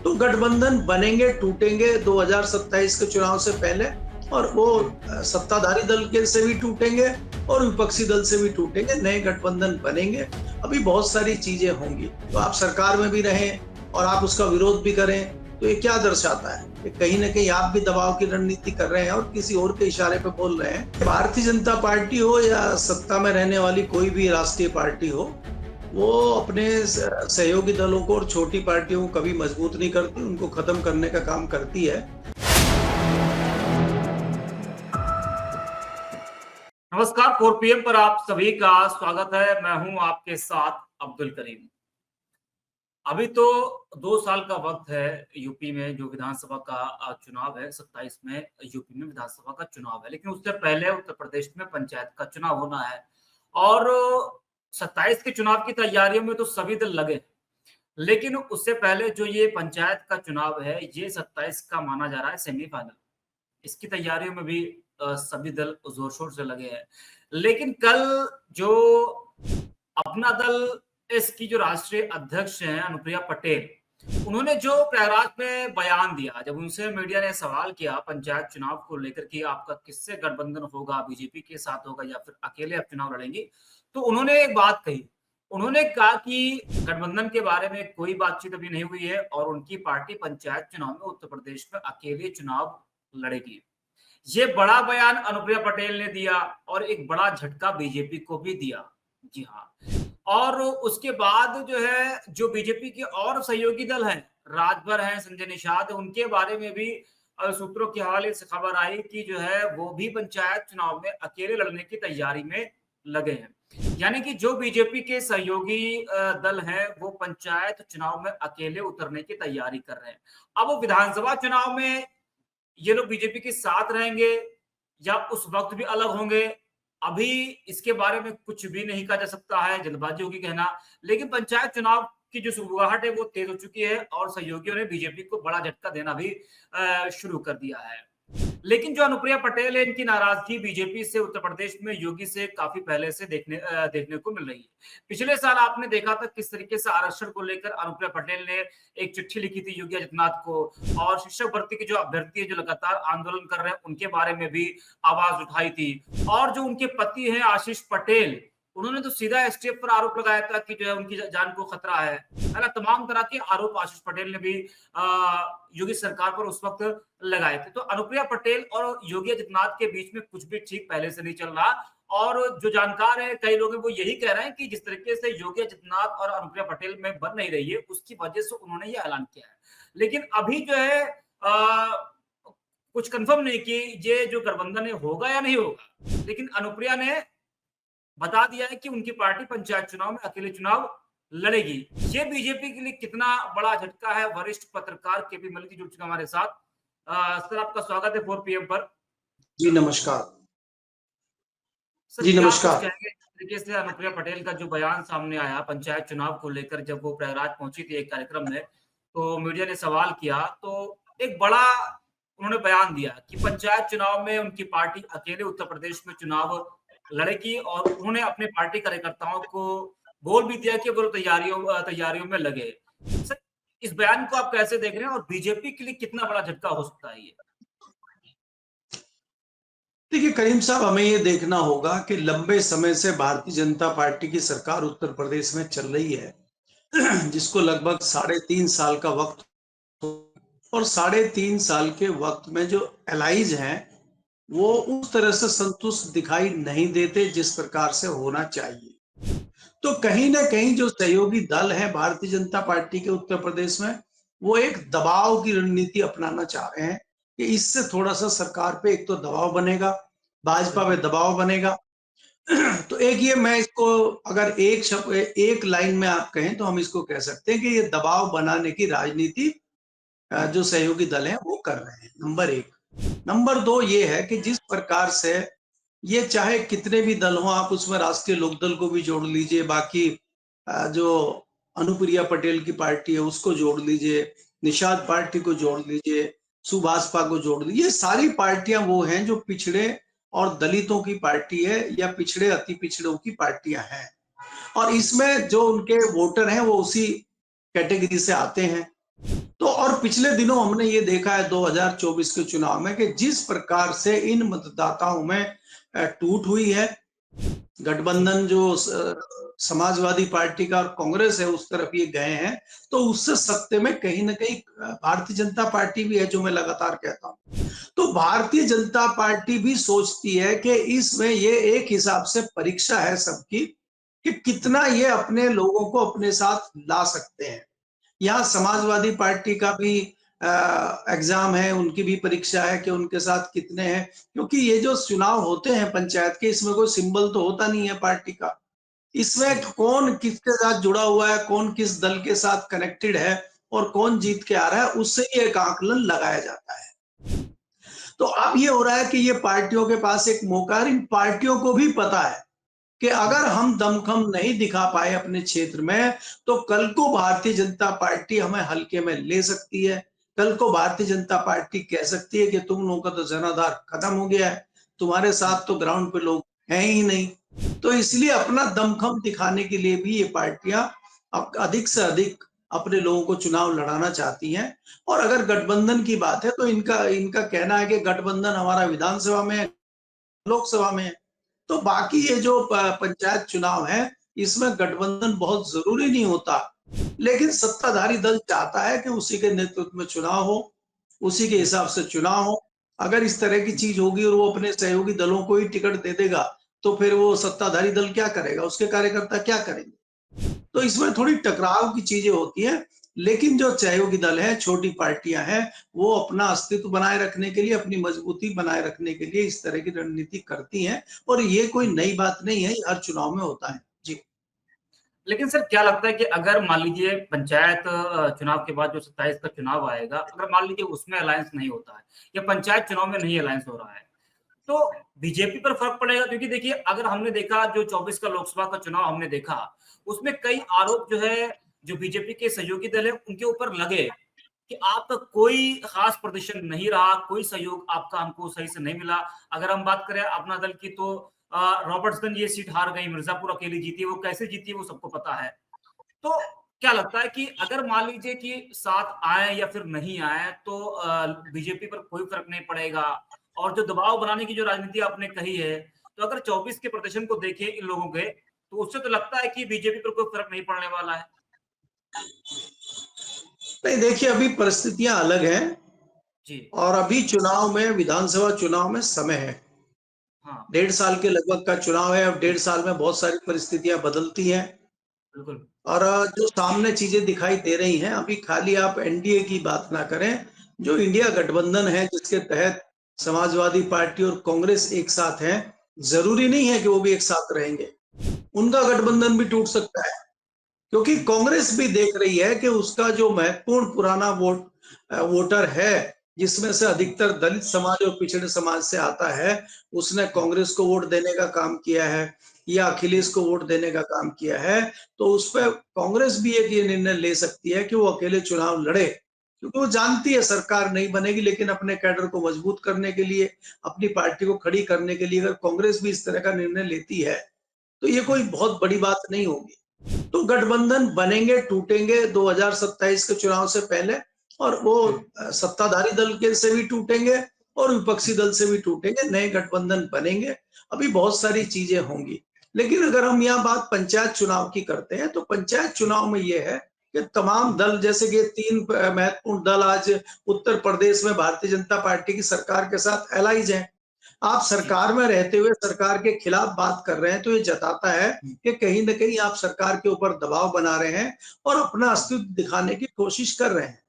तो गठबंधन बनेंगे, टूटेंगे 2027 के चुनाव से पहले, और वो सत्ताधारी दल के से भी टूटेंगे और विपक्षी दल से भी टूटेंगे, नए गठबंधन बनेंगे। अभी बहुत सारी चीजें होंगी। तो आप सरकार में भी रहें और आप उसका विरोध भी करें, तो ये क्या दर्शाता है कि कहीं ना कहीं आप भी दबाव की रणनीति कर रहे हैं और किसी और के इशारे पे बोल रहे हैं। भारतीय जनता पार्टी हो या सत्ता में रहने वाली कोई भी राष्ट्रीय पार्टी हो, वो अपने सहयोगी दलों को और छोटी पार्टियों को कभी मजबूत नहीं करती, उनको खत्म करने का काम करती है। नमस्कार, 4 PM पर आप सभी का स्वागत है। मैं हूं आपके साथ अब्दुल करीम। अभी तो 2 साल का वक्त है यूपी में जो विधानसभा का चुनाव है। 27 में यूपी में विधानसभा का चुनाव है, लेकिन उससे पहले उत्तर प्रदेश में पंचायत का चुनाव होना है और 27 के चुनाव की तैयारियों में तो सभी दल लगे, लेकिन उससे पहले जो ये पंचायत का चुनाव है, ये 27 का माना जा रहा है सेमीफाइनल। इसकी तैयारियों में भी सभी दल जोर शोर से लगे हैं। लेकिन कल जो अपना दल इसकी जो राष्ट्रीय अध्यक्ष हैं अनुप्रिया पटेल, उन्होंने जो प्रयागराज में बयान दिया, जब उनसे मीडिया ने सवाल किया पंचायत चुनाव को लेकर कि आपका किससे गठबंधन होगा, बीजेपी के साथ होगा या फिर अकेले आप चुनाव लड़ेंगे, तो उन्होंने एक बात कही। उन्होंने कहा कि गठबंधन के बारे में कोई बातचीत अभी नहीं हुई है और उनकी पार्टी पंचायत चुनाव में उत्तर प्रदेश में अकेले चुनाव लड़ेगी। ये बड़ा बयान अनुप्रिया पटेल ने दिया और एक बड़ा झटका बीजेपी को भी दिया। जी हाँ। और उसके बाद जो है, जो बीजेपी के और सहयोगी दल हैं, राजभर हैं, संजय निषाद, उनके बारे में भी सूत्रों के हवाले से खबर आई कि जो है वो भी पंचायत चुनाव में अकेले लड़ने की तैयारी में लगे हैं। यानी कि जो बीजेपी के सहयोगी दल हैं, वो पंचायत चुनाव में अकेले उतरने की तैयारी कर रहे हैं। अब विधानसभा चुनाव में ये लोग बीजेपी के साथ रहेंगे या उस वक्त भी अलग होंगे, अभी इसके बारे में कुछ भी नहीं कहा जा सकता है, जल्दबाजी होगी कहना। लेकिन पंचायत चुनाव की जो शुरुआत है वो तेज हो चुकी है और सहयोगियों ने बीजेपी को बड़ा झटका देना भी शुरू कर दिया है। लेकिन जो अनुप्रिया पटेल है, इनकी नाराजगी बीजेपी से उत्तर प्रदेश में योगी से काफी पहले से देखने को मिल रही है। पिछले साल आपने देखा था किस तरीके से आरक्षण को लेकर अनुप्रिया पटेल ने एक चिट्ठी लिखी थी योगी आदित्यनाथ को, और शिक्षक भर्ती के जो अभ्यर्थी है जो लगातार आंदोलन कर रहे हैं उनके बारे में भी आवाज उठाई थी। और जो उनके पति हैं आशीष पटेल, उन्होंने तो सीधा एसटीएफ पर आरोप लगाया था कि जो है उनकी जान को खतरा है ना। तमाम तरह के आरोप आशीष पटेल ने भी योगी सरकार पर उस वक्त लगाए थे। तो अनुप्रिया पटेल और योगी आदित्यनाथ के बीच में कुछ भी ठीक पहले से नहीं चल रहा, और जो जानकार है कई लोग हैं वो यही कह रहे हैं कि जिस तरीके से योगी आदित्यनाथ और अनुप्रिया पटेल में बन नहीं रही है, उसकी वजह से उन्होंने ये ऐलान किया है। लेकिन अभी जो है कुछ कंफर्म नहीं कि ये जो गठबंधन होगा या नहीं होगा, लेकिन अनुप्रिया ने बता दिया है कि उनकी पार्टी पंचायत चुनाव में अकेले चुनाव लड़ेगी। ये बीजेपी के लिए कितना बड़ा झटका है, वरिष्ठ पत्रकार केपी मलिक जी जुड़ चुके हमारे साथ। सर, आपका स्वागत है 4 PM पर। जी नमस्कार। सर, जी क्या नमस्कार। कुछ कहेंगे इस तरीके से अनुप्रिया पटेल का जो बयान सामने आया पंचायत चुनाव को लेकर, जब वो प्रयागराज पहुंची थी एक कार्यक्रम में, तो मीडिया ने सवाल किया तो एक बड़ा उन्होंने बयान दिया कि पंचायत चुनाव में उनकी पार्टी अकेले उत्तर प्रदेश में चुनाव लड़ेगी, और उन्होंने अपने पार्टी कार्यकर्ताओं को बोल भी दिया कि वो तैयारियों में लगे। सर, इस बयान को आप कैसे देख रहे हैं और बीजेपी के लिए कितना बड़ा झटका हो सकता है ये? देखिए करीम साहब, हमें ये देखना होगा कि लंबे समय से भारतीय जनता पार्टी की सरकार उत्तर प्रदेश में चल रही है, जिसको लगभग 3.5 साल का वक्त, और 3.5 साल के वक्त में जो एलाइज हैं वो उस तरह से संतुष्ट दिखाई नहीं देते जिस प्रकार से होना चाहिए। तो कहीं ना कहीं जो सहयोगी दल है भारतीय जनता पार्टी के उत्तर प्रदेश में, वो एक दबाव की रणनीति अपनाना चाह रहे हैं कि इससे थोड़ा सा सरकार पे एक तो दबाव बनेगा, भाजपा पे दबाव बनेगा। तो एक ये, मैं इसको अगर एक लाइन में आप कहें तो हम इसको कह सकते हैं कि ये दबाव बनाने की राजनीति जो सहयोगी दल हैं वो कर रहे हैं, नंबर 1। नंबर 2 ये है कि जिस प्रकार से ये चाहे कितने भी दल हों, आप उसमें राष्ट्रीय लोकदल को भी जोड़ लीजिए, बाकी जो अनुप्रिया पटेल की पार्टी है उसको जोड़ लीजिए, निषाद पार्टी को जोड़ लीजिए, सुभाषपा को जोड़ लीजिए, ये सारी पार्टियां वो हैं जो पिछड़े और दलितों की पार्टी है या पिछड़े अति पिछड़ों की पार्टियां हैं, और इसमें जो उनके वोटर हैं वो उसी कैटेगरी से आते हैं। तो और और पिछले दिनों हमने ये देखा है 2024 के चुनाव में कि जिस प्रकार से इन मतदाताओं में टूट हुई है, गठबंधन जो समाजवादी पार्टी का और कांग्रेस है उस तरफ ये गए हैं, तो उससे सत्ते में कहीं ना कहीं भारतीय जनता पार्टी भी है, जो मैं लगातार कहता हूं। तो भारतीय जनता पार्टी भी सोचती है कि इसमें ये एक हिसाब से परीक्षा है सबकी कि कितना ये अपने लोगों को अपने साथ ला सकते हैं। यहाँ समाजवादी पार्टी का भी एग्जाम है, उनकी भी परीक्षा है कि उनके साथ कितने हैं, क्योंकि ये जो चुनाव होते हैं पंचायत के, इसमें कोई सिंबल तो होता नहीं है पार्टी का। इसमें कौन किसके साथ जुड़ा हुआ है, कौन किस दल के साथ कनेक्टेड है और कौन जीत के आ रहा है, उससे ही एक आकलन लगाया जाता है। तो अब ये हो रहा है कि ये पार्टियों के पास एक मौका है, इन पार्टियों को भी पता है कि अगर हम दमखम नहीं दिखा पाए अपने क्षेत्र में, तो कल को भारतीय जनता पार्टी हमें हल्के में ले सकती है। कल को भारतीय जनता पार्टी कह सकती है कि तुम लोगों का तो जनाधार खत्म हो गया है, तुम्हारे साथ तो ग्राउंड पे लोग हैं ही नहीं। तो इसलिए अपना दमखम दिखाने के लिए भी ये पार्टियां अब अधिक से अधिक अपने लोगों को चुनाव लड़ाना चाहती हैं। और अगर गठबंधन की बात है तो इनका इनका कहना है कि गठबंधन हमारा विधानसभा में है, लोकसभा में है। तो बाकी ये जो पंचायत चुनाव है, इसमें गठबंधन बहुत जरूरी नहीं होता, लेकिन सत्ताधारी दल चाहता है कि उसी के नेतृत्व में चुनाव हो, उसी के हिसाब से चुनाव हो। अगर इस तरह की चीज होगी और वो अपने सहयोगी दलों को ही टिकट दे देगा, तो फिर वो सत्ताधारी दल क्या करेगा, उसके कार्यकर्ता क्या करेंगे? तो इसमें थोड़ी टकराव की चीजें होती हैं, लेकिन जो सहयोगी दल है, छोटी पार्टियां हैं, वो अपना अस्तित्व बनाए रखने के लिए, अपनी मजबूती बनाए रखने के लिए इस तरह की रणनीति करती हैं। और ये कोई नई बात नहीं है, हर चुनाव में होता है। जी। लेकिन सर क्या लगता है कि अगर मान लीजिए पंचायत चुनाव के बाद जो 27 का चुनाव आएगा, अगर मान लीजिए उसमें अलायंस नहीं होता है या पंचायत चुनाव में नहीं अलायंस हो रहा है, तो बीजेपी पर फर्क पड़ेगा? क्योंकि देखिए अगर हमने देखा जो 24 का लोकसभा का चुनाव हमने देखा, उसमें कई आरोप जो है जो बीजेपी के सहयोगी दल है उनके ऊपर लगे कि आपका कोई खास प्रदर्शन नहीं रहा, कोई सहयोग आपका हमको सही से नहीं मिला। अगर हम बात करें अपना दल की तो रॉबर्ट्सगंज ये सीट हार गई, मिर्जापुर अकेली जीती, वो कैसे जीती वो सबको पता है। तो क्या लगता है कि अगर मान लीजिए कि साथ आए या फिर नहीं आए तो बीजेपी पर कोई फर्क नहीं पड़ेगा? और जो दबाव बनाने की जो राजनीति आपने कही है, तो अगर 24 के प्रदर्शन को देखें इन लोगों के, तो उससे तो लगता है कि बीजेपी पर कोई फर्क नहीं पड़ने वाला है। नहीं, देखिए अभी परिस्थितियां अलग हैं जी। और अभी चुनाव में, विधानसभा चुनाव में समय है। हाँ। 1.5 साल के लगभग का चुनाव है। अब 1.5 साल में बहुत सारी परिस्थितियां बदलती हैं बिल्कुल। और जो सामने चीजें दिखाई दे रही हैं, अभी खाली आप एनडीए की बात ना करें, जो इंडिया गठबंधन है जिसके तहत समाजवादी पार्टी और कांग्रेस एक साथ हैं, जरूरी नहीं है कि वो भी एक साथ रहेंगे। उनका गठबंधन भी टूट सकता है, क्योंकि कांग्रेस भी देख रही है कि उसका जो महत्वपूर्ण पुराना वोटर है, जिसमें से अधिकतर दलित समाज और पिछड़े समाज से आता है, उसने कांग्रेस को वोट देने का काम किया है या अखिलेश को वोट देने का काम किया है। तो उस पर कांग्रेस भी एक ये निर्णय ले सकती है कि वो अकेले चुनाव लड़े, क्योंकि वो जानती है सरकार नहीं बनेगी, लेकिन अपने कैडर को मजबूत करने के लिए, अपनी पार्टी को खड़ी करने के लिए अगर कांग्रेस भी इस तरह का निर्णय लेती है, तो ये कोई बहुत बड़ी बात नहीं होगी। तो गठबंधन बनेंगे, टूटेंगे 2027 के चुनाव से पहले, और वो सत्ताधारी दल के से भी टूटेंगे और विपक्षी दल से भी टूटेंगे, नए गठबंधन बनेंगे। अभी बहुत सारी चीजें होंगी। लेकिन अगर हम यहाँ बात पंचायत चुनाव की करते हैं, तो पंचायत चुनाव में ये है कि तमाम दल, जैसे कि 3 महत्वपूर्ण दल आज उत्तर प्रदेश में भारतीय जनता पार्टी की सरकार के साथ एलाइज हैं। आप जी। सरकार में रहते हुए सरकार के खिलाफ बात कर रहे हैं, तो ये जताता है कि कहीं ना कहीं आप सरकार के ऊपर दबाव बना रहे हैं और अपना अस्तित्व दिखाने की कोशिश कर रहे हैं।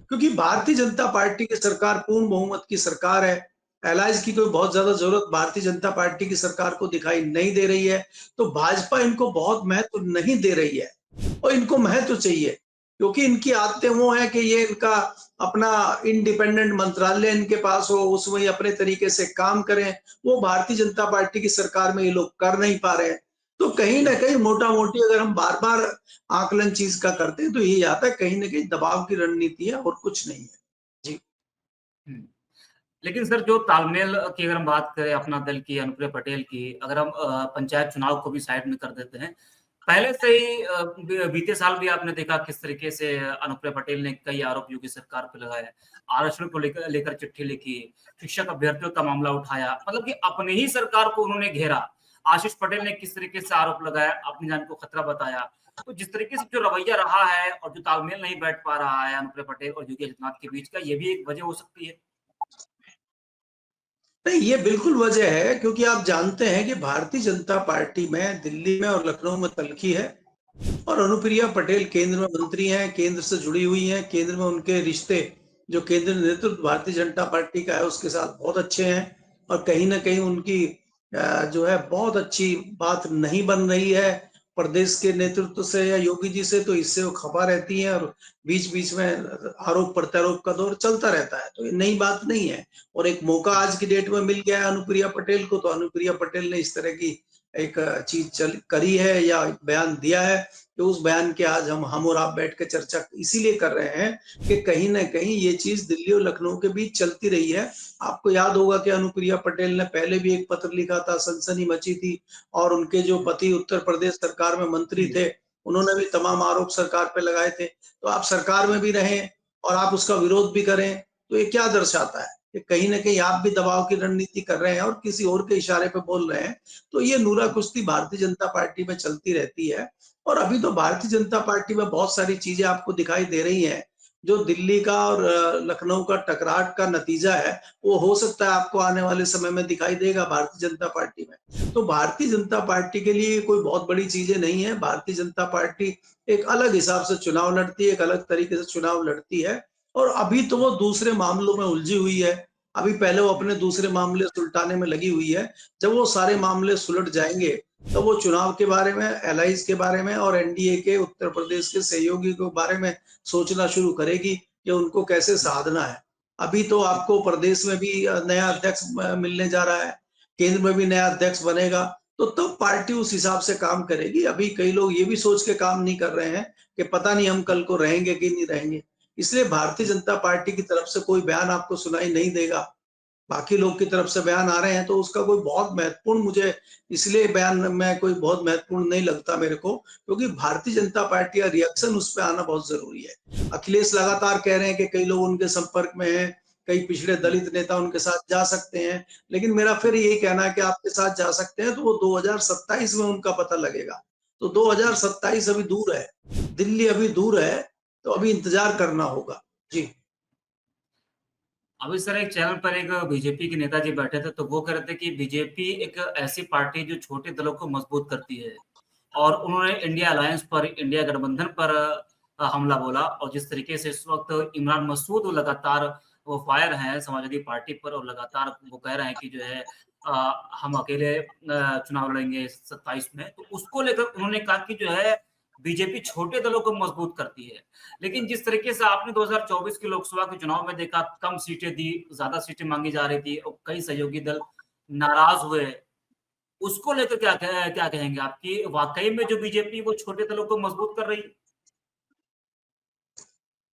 क्योंकि भारतीय जनता पार्टी की सरकार पूर्ण बहुमत की सरकार है, एलायंस की कोई बहुत ज्यादा जरूरत भारतीय जनता पार्टी की सरकार को दिखाई नहीं दे रही है। तो भाजपा इनको बहुत महत्व नहीं दे रही है और इनको महत्व चाहिए, क्योंकि इनकी आदतें वो है कि ये इनका अपना इंडिपेंडेंट मंत्रालय इनके पास हो, उसमें ये अपने तरीके से काम करें। वो भारतीय जनता पार्टी की सरकार में ये लोग कर नहीं पा रहे हैं। तो कहीं ना कहीं मोटा मोटी अगर हम बार बार आकलन चीज का करते हैं, तो यही आता है कहीं ना कहीं दबाव की रणनीति है और कुछ नहीं है। जी। हम्म। लेकिन सर जो तालमेल की अगर हम बात करें अपना दल की, अनुप्रिया पटेल की, अगर हम पंचायत चुनाव को भी साइड में कर देते हैं, पहले से ही बीते साल भी आपने देखा किस तरीके से अनुप्रिया पटेल ने कई आरोप योगी सरकार पर लगाए, आरक्षण को लेकर चिट्ठी लिखी, शिक्षक अभ्यर्थियों का मामला उठाया, मतलब कि अपनी ही सरकार को उन्होंने घेरा। आशीष पटेल ने किस तरीके से आरोप लगाया, अपनी जान को खतरा बताया। तो जिस तरीके से जो रवैया रहा है और जो तालमेल नहीं बैठ पा रहा है अनुप्रिया पटेल और योगी आदित्यनाथ के बीच का, ये भी एक वजह हो सकती है। नहीं, ये बिल्कुल वजह है, क्योंकि आप जानते हैं कि भारतीय जनता पार्टी में दिल्ली में और लखनऊ में तल्खी है और अनुप्रिया पटेल केंद्र में मंत्री हैं, केंद्र से जुड़ी हुई हैं, केंद्र में उनके रिश्ते जो केंद्र नेतृत्व भारतीय जनता पार्टी का है उसके साथ बहुत अच्छे हैं और कहीं ना कहीं उनकी जो है बहुत अच्छी बात नहीं बन रही है प्रदेश के नेतृत्व से या योगी जी से, तो इससे वो खपा रहती हैं और बीच बीच में आरोप प्रत्यारोप का दौर चलता रहता है। तो ये नई बात नहीं है और एक मौका आज की डेट में मिल गया है अनुप्रिया पटेल को, तो अनुप्रिया पटेल ने इस तरह की एक चीज करी है या बयान दिया है कि उस बयान के आज हम और आप बैठ के चर्चा इसीलिए कर रहे हैं कि कहीं ना कहीं ये चीज दिल्ली और लखनऊ के बीच चलती रही है। आपको याद होगा कि अनुप्रिया पटेल ने पहले भी एक पत्र लिखा था, सनसनी मची थी और उनके जो पति उत्तर प्रदेश सरकार में मंत्री थे उन्होंने भी तमाम आरोप सरकार पे लगाए थे। तो आप सरकार में भी रहें और आप उसका विरोध भी करें, तो ये क्या दर्शाता है कि कहीं ना कहीं आप भी दबाव की रणनीति कर रहे हैं और किसी और के इशारे पे बोल रहे हैं। तो ये नूरा कुश्ती भारतीय जनता पार्टी में चलती रहती है और अभी तो भारतीय जनता पार्टी में बहुत सारी चीजें आपको दिखाई दे रही हैं जो दिल्ली का और लखनऊ का टकराट का नतीजा है, वो हो सकता है आपको आने वाले समय में दिखाई देगा भारतीय जनता पार्टी में। तो भारतीय जनता पार्टी के लिए कोई बहुत बड़ी चीजें नहीं है। भारतीय जनता पार्टी एक अलग हिसाब से चुनाव लड़ती है, एक अलग तरीके से चुनाव लड़ती है और अभी तो वो दूसरे मामलों में उलझी हुई है। अभी पहले वो अपने दूसरे मामले सुलटाने में लगी हुई है। जब वो सारे मामले सुलट जाएंगे तो वो चुनाव के बारे में, एलाइज के बारे में और एनडीए के उत्तर प्रदेश के सहयोगी के बारे में सोचना शुरू करेगी कि उनको कैसे साधना है। अभी तो आपको प्रदेश में भी नया अध्यक्ष मिलने जा रहा है, केंद्र में भी नया अध्यक्ष बनेगा, तो तब पार्टी उस हिसाब से काम करेगी। अभी कई लोग ये भी सोच के काम नहीं कर रहे हैं कि पता नहीं हम कल को रहेंगे कि नहीं रहेंगे। इसलिए भारतीय जनता पार्टी की तरफ से कोई बयान आपको सुनाई नहीं देगा। बाकी लोग की तरफ से बयान आ रहे हैं तो उसका कोई बहुत महत्वपूर्ण, मुझे इसलिए बयान में कोई बहुत महत्वपूर्ण नहीं लगता मेरे को, क्योंकि भारतीय जनता पार्टी का रिएक्शन उस पर आना बहुत जरूरी है। अखिलेश लगातार कह रहे हैं कि कई लोग उनके संपर्क में हैं, कई पिछड़े दलित नेता उनके साथ जा सकते हैं, लेकिन मेरा फिर यही कहना है कि आपके साथ जा सकते हैं तो वो 2027 में उनका पता लगेगा। तो 2027 अभी दूर है, दिल्ली अभी दूर है, तो अभी इंतजार करना होगा। जी। अभी सर एक चैनल पर एक बीजेपी के नेताजी बैठे थे, तो वो कह रहे थे कि बीजेपी एक ऐसी पार्टी जो छोटे दलों को मजबूत करती है और उन्होंने इंडिया अलायंस पर, इंडिया गठबंधन पर हमला बोला। और जिस तरीके से इस वक्त इमरान मसूद लगातार वो फायर हैं समाजवादी पार्टी पर और लगातार वो कह रहे हैं कि जो है हम अकेले चुनाव लड़ेंगे 27 में, तो उसको लेकर उन्होंने कहा कि जो है बीजेपी छोटे दलों को मजबूत करती है। लेकिन जिस तरीके से आपने 2024 के लोकसभा के चुनाव में देखा, कम सीटें दी, ज्यादा सीटें मांगी जा रही थी और कई सहयोगी दल नाराज हुए, उसको लेकर क्या कहेंगे आपकी वाकई में जो बीजेपी वो छोटे दलों को मजबूत कर रही है?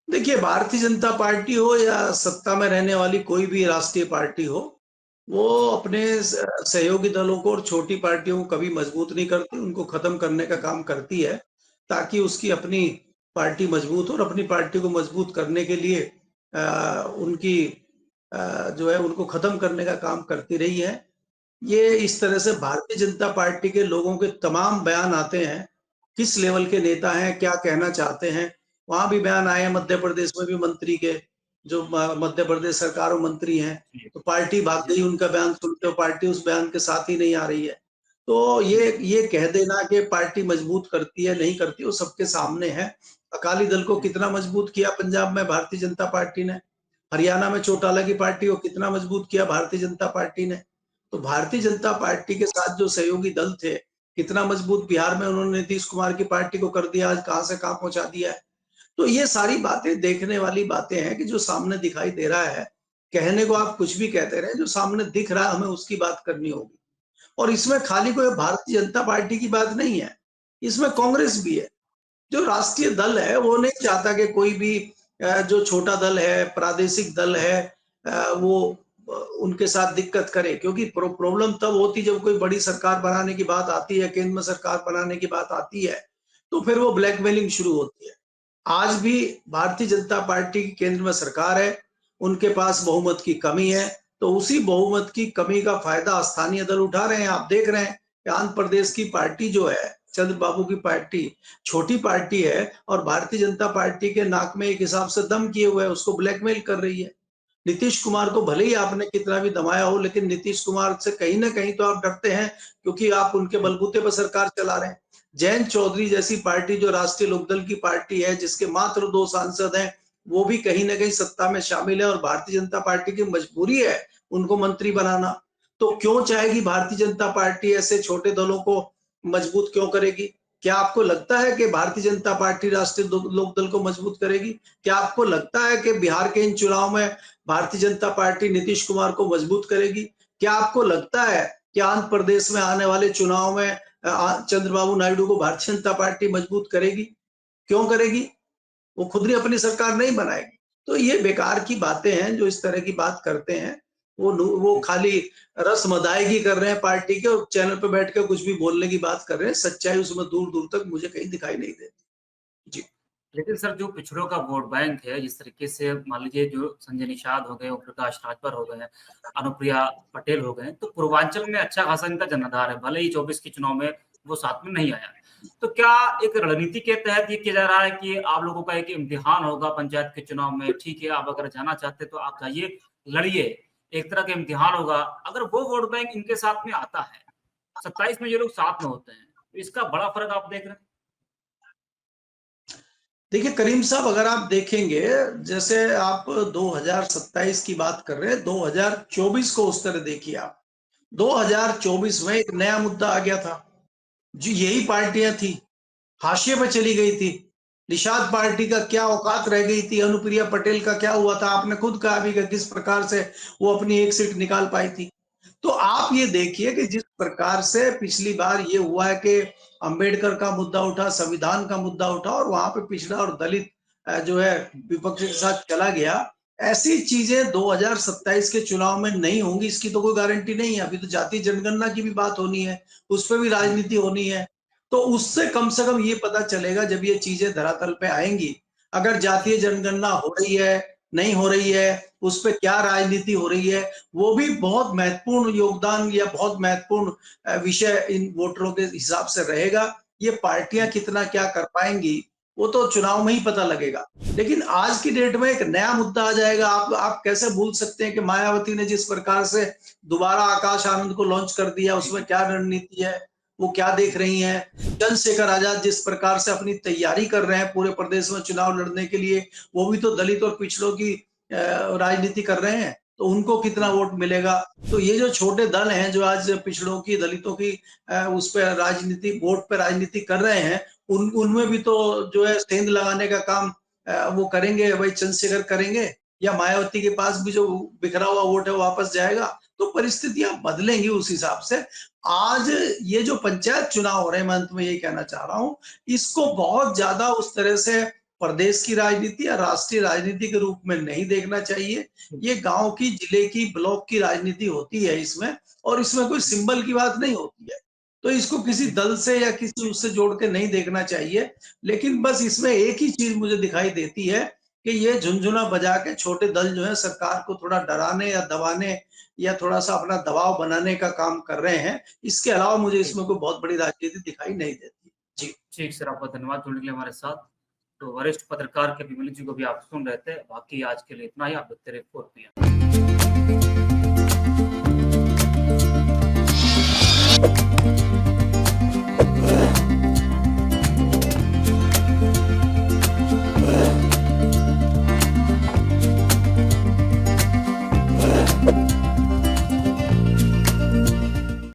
देखिए, भारतीय जनता पार्टी हो या सत्ता में रहने वाली कोई भी राष्ट्रीय पार्टी हो, वो अपने सहयोगी दलों को और छोटी पार्टियों को कभी मजबूत नहीं करती, उनको खत्म करने का काम करती है ताकि उसकी अपनी पार्टी मजबूत हो और अपनी पार्टी को मजबूत करने के लिए उनकी जो है उनको खत्म करने का काम करती रही है। ये इस तरह से भारतीय जनता पार्टी के लोगों के तमाम बयान आते हैं, किस लेवल के नेता हैं, क्या कहना चाहते हैं। वहां भी बयान आए हैं मध्य प्रदेश में भी मंत्री के, जो मध्य प्रदेश सरकार में मंत्री हैं, तो पार्टी भाग गई उनका बयान सुन के, पार्टी उस बयान के साथ ही नहीं आ रही है। तो ये कह देना कि पार्टी मजबूत करती है नहीं करती, वो सबके सामने है। अकाली दल को कितना मजबूत किया पंजाब में भारतीय जनता पार्टी ने, हरियाणा में चौटाला की पार्टी को कितना मजबूत किया भारतीय जनता पार्टी ने। तो भारतीय जनता पार्टी के साथ जो सहयोगी दल थे, कितना मजबूत बिहार में उन्होंने नीतीश कुमार की पार्टी को कर दिया, आज कहां से कहां पहुंचा दिया है। तो ये सारी बातें देखने वाली बातें हैं कि जो सामने दिखाई दे रहा है, कहने को आप कुछ भी कहते रहे, जो सामने दिख रहा है हमें उसकी बात करनी होगी। और इसमें खाली कोई भारतीय जनता पार्टी की बात नहीं है, इसमें कांग्रेस भी है। जो राष्ट्रीय दल है वो नहीं चाहता कि कोई भी जो छोटा दल है, प्रादेशिक दल है, वो उनके साथ दिक्कत करे, क्योंकि प्रॉब्लम तब होती जब कोई बड़ी सरकार बनाने की बात आती है, केंद्र में सरकार बनाने की बात आती है, तो फिर वो ब्लैकमेलिंग शुरू होती है। आज भी भारतीय जनता पार्टी की केंद्र में सरकार है, उनके पास बहुमत की कमी है, तो उसी बहुमत की कमी का फायदा स्थानीय दल उठा रहे हैं। आप देख रहे हैं कि आंध्र प्रदेश की पार्टी जो है, चंद्रबाबू की पार्टी, छोटी पार्टी है और भारतीय जनता पार्टी के नाक में एक हिसाब से दम किए हुए है, उसको ब्लैकमेल कर रही है। नीतीश कुमार को भले ही आपने कितना भी दबाया हो, लेकिन नीतीश कुमार से कहीं ना कहीं तो आप डरते हैं, क्योंकि आप उनके बलबूते पर सरकार चला रहे हैं। जयंत चौधरी जैसी पार्टी, जो राष्ट्रीय लोकदल की पार्टी है, जिसके मात्र 2 सांसद हैं, वो भी कहीं ना कहीं सत्ता में शामिल है और भारतीय जनता पार्टी की मजबूरी है उनको मंत्री बनाना। तो क्यों चाहेगी भारतीय जनता पार्टी ऐसे छोटे दलों को मजबूत क्यों करेगी? क्या आपको लगता है कि भारतीय जनता पार्टी राष्ट्रीय लोकदल को मजबूत करेगी? क्या आपको लगता है कि बिहार के इन चुनाव में भारतीय जनता पार्टी नीतीश कुमार को मजबूत करेगी? क्या आपको लगता है कि आंध्र प्रदेश में आने वाले चुनाव में चंद्रबाबू नायडू को भारतीय जनता पार्टी मजबूत करेगी? क्यों करेगी? वो खुद ही अपनी सरकार नहीं बनाएगी। तो ये बेकार की बातें हैं जो इस तरह की बात करते हैं। वो खाली रस्म अदायगी कर रहे हैं पार्टी के और चैनल पे बैठ के कुछ भी बोलने की बात कर रहे हैं। सच्चाई उसमें दूर-दूर तक मुझे कहीं दिखाई नहीं देती। जी। लेकिन सर, जो पिछड़ों का वोट बैंक है, जिस तरीके से मान लीजिए जो संजय निषाद हो गए, ओम प्रकाश राजभर हो गए, अनुप्रिया पटेल हो गए, तो पूर्वांचल में अच्छा खासा इनका जनाधार है, भले ही 24 के चुनाव में वो साथ में नहीं आया। तो क्या एक रणनीति के तहत ये किया जा रहा है कि आप लोगों का एक इम्तिहान होगा पंचायत के चुनाव में, ठीक है, आप अगर जाना चाहते तो आप जाइए, लड़िए, एक तरह का इम्तिहान होगा। अगर वो वोट बैंक इनके साथ में आता है, 27 में ये लोग साथ में होते हैं, तो इसका बड़ा फर्क आप देख रहे हैं? देखिए करीम साहब, अगर आप देखेंगे, जैसे आप 2027 की बात कर रहे हैं, 2024 को उस तरह देखिए आप। 2024 में एक नया मुद्दा आ गया था, जी, यही पार्टियां थी, हाशिए पे चली गई थी। निषाद पार्टी का क्या औकात रह गई थी, अनुप्रिया पटेल का क्या हुआ था, आपने खुद कहा भी कि किस प्रकार से वो अपनी एक सीट निकाल पाई थी। तो आप ये देखिए कि जिस प्रकार से पिछली बार ये हुआ है कि अंबेडकर का मुद्दा उठा, संविधान का मुद्दा उठा और वहां पे पिछड़ा और दलित जो है विपक्ष के साथ चला गया। ऐसी चीजें 2027 के चुनाव में नहीं होंगी, इसकी तो कोई गारंटी नहीं है। अभी तो जातीय जनगणना की भी बात होनी है, उस पर भी राजनीति होनी है। तो उससे कम से कम ये पता चलेगा जब ये चीजें धरातल पे आएंगी। अगर जातीय जनगणना हो रही है, नहीं हो रही है, उस पे क्या राजनीति हो रही है, वो भी बहुत महत्वपूर्ण योगदान या बहुत महत्वपूर्ण विषय इन वोटरों के हिसाब से रहेगा। ये पार्टियां कितना क्या कर पाएंगी, वो तो चुनाव में ही पता लगेगा। लेकिन आज की डेट में एक नया मुद्दा आ जाएगा। आप कैसे भूल सकते हैं कि मायावती ने जिस प्रकार से दोबारा आकाश आनंद को लॉन्च कर दिया, उसमें क्या रणनीति है, वो क्या देख रही हैं। चंद्रशेखर आजाद जिस प्रकार से अपनी तैयारी कर रहे हैं पूरे प्रदेश में चुनाव लड़ने के लिए, वो भी तो दलित और पिछड़ों की राजनीति कर रहे हैं, तो उनको कितना वोट मिलेगा। तो ये जो छोटे दल हैं जो आज पिछड़ों की, दलितों की उस पर राजनीति, वोट पे राजनीति कर रहे हैं, उनमें भी तो जो है सेंध लगाने का काम वो करेंगे, वही चंद्रशेखर करेंगे, या मायावती के पास भी जो बिखरा हुआ वोट है वो वापस जाएगा। तो परिस्थितियां बदलेंगी उस हिसाब से। आज ये जो पंचायत चुनाव हो रहे हैं, मैं अंत में ये कहना चाह रहा हूं, इसको बहुत ज्यादा उस तरह से प्रदेश की राजनीति या राष्ट्रीय राजनीति के रूप में नहीं देखना चाहिए। ये गांव की, जिले की, ब्लॉक की राजनीति होती है इसमें, और इसमें कोई सिंबल की बात नहीं होती है। तो इसको किसी दल से या किसी उससे जोड़ के नहीं देखना चाहिए। लेकिन बस इसमें एक ही चीज मुझे दिखाई देती है कि ये झुनझुना बजा के छोटे दल जो है सरकार को थोड़ा डराने या दबाने या थोड़ा सा अपना दबाव बनाने का काम कर रहे हैं। इसके अलावा मुझे इसमें कोई बहुत बड़ी राजनीति दिखाई नहीं देती। जी। ठीक सर, आपका धन्यवाद जुड़ने के लिए हमारे साथ। तो वरिष्ठ पत्रकार के अभिमन्यु जी को भी आप सुन रहे थे। बाकी आज के लिए इतना ही। आप देखते रहिए 4PM।